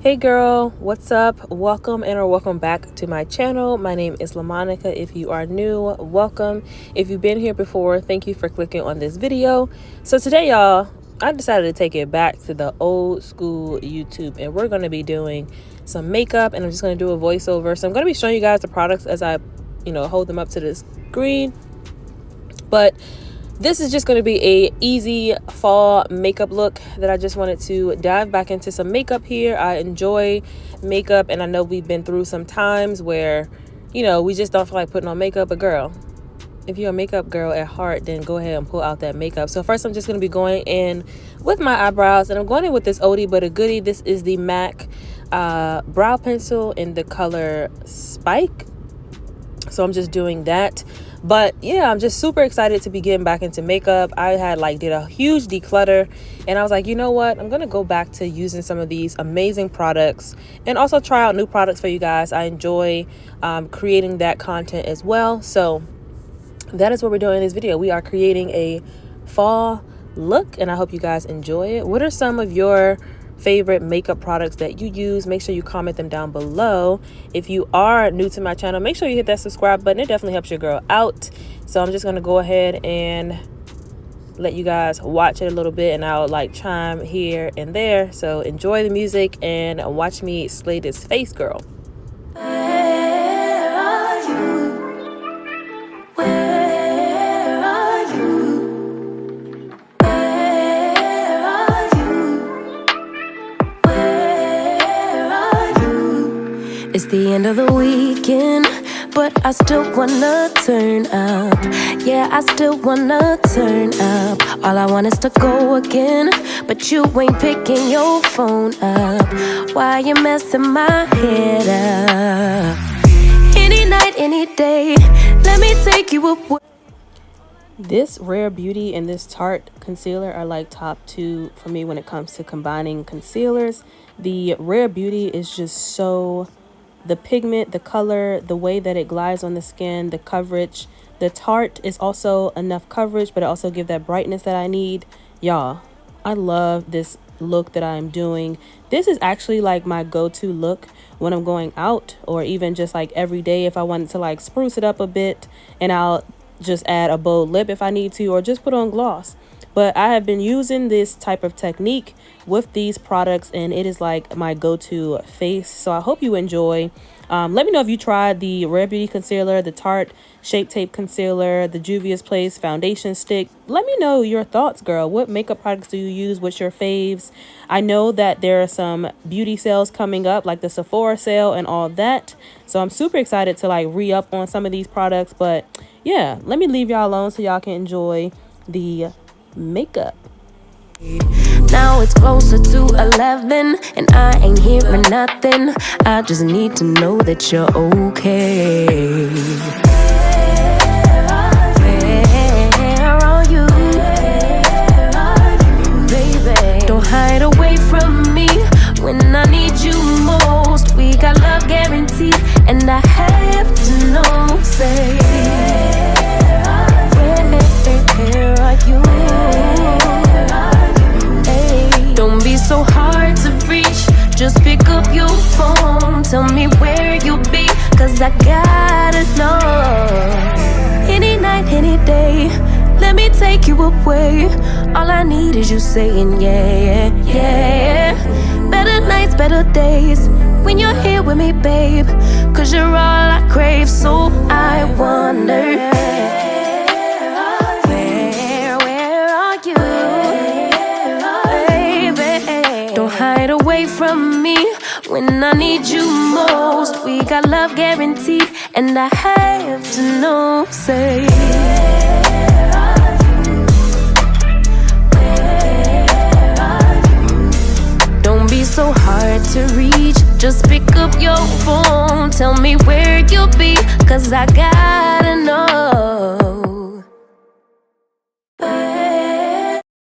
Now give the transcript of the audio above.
Hey girl, what's up? Welcome or welcome back to my channel. My name is LaMonica. If you are new, welcome. If you've been here before, thank you for clicking on this video. So today, y'all, I decided to take it back to the old school YouTube, and we're going to be doing some makeup, and I'm just going to do a voiceover. So I'm going to be showing you guys the products as I, hold them up to the screen. But this is just going to be a easy fall makeup look that I just wanted to dive back into some makeup here. I enjoy makeup, and I know we've been through some times where, we just don't feel like putting on makeup. But girl, if you're a makeup girl at heart, then go ahead and pull out that makeup. So first, I'm just going to be going in with my eyebrows, and I'm going in with this oldie but a goodie. This is the MAC brow pencil in the color Spike. So I'm just doing that. But yeah, I'm just super excited to be getting back into makeup. I had did a huge declutter, and I was like, you know what? I'm going to go back to using some of these amazing products and also try out new products for you guys. I enjoy creating that content as well. So that is what we're doing in this video. We are creating a fall look, and I hope you guys enjoy it. What are some of your favorite makeup products that you use? Make sure you comment them down below. If you are new to my channel, make sure you hit that subscribe button. It definitely helps your girl out. So I'm just going to go ahead and let you guys watch it a little bit, and I'll chime here and there. So enjoy the music and watch me slay this face, girl. It's the end of the weekend, but I still wanna turn up. Yeah, I still wanna turn up. All I want is to go again, but you ain't picking your phone up. Why you messing my head up? Any night, any day, let me take you away. This Rare Beauty and this Tarte concealer are top two for me when it comes to combining concealers. The Rare Beauty is just so... the pigment, the color, the way that it glides on the skin, the coverage. The Tarte is also enough coverage, but it also gives that brightness that I need. Y'all, I love this look that I'm doing. This is actually my go-to look when I'm going out, or even just every day if I wanted to spruce it up a bit, and I'll just add a bold lip if I need to, or just put on gloss. But I have been using this type of technique with these products, and it is my go-to face. So I hope you enjoy. Let me know if you tried the Rare Beauty concealer, the Tarte Shape Tape concealer, the Juvia's Place foundation stick. Let me know your thoughts, girl. What makeup products do you use? What's your faves? I know that there are some beauty sales coming up, like the Sephora sale and all that. So I'm super excited to re-up on some of these products. But yeah, let me leave y'all alone so y'all can enjoy the makeup. Now it's closer to 11 and I ain't hearing nothing. I just need to know that you're okay. Where are you, baby? Don't hide away from me when I need you most. We got love guaranteed, and I have to know, say, where are you? Don't be so hard to reach, just pick up your phone. Tell me where you'll be, cause I gotta know. Any night, any day, let me take you away. All I need is you saying yeah, yeah, yeah. Better nights, better days, when you're here with me, babe. Cause you're all I crave, so I wonder, hide away from me when I need you most. We got love guaranteed, and I have to know, say, where are you? Don't be so hard to reach, just pick up your phone. Tell me where you'll be, cause I gotta know.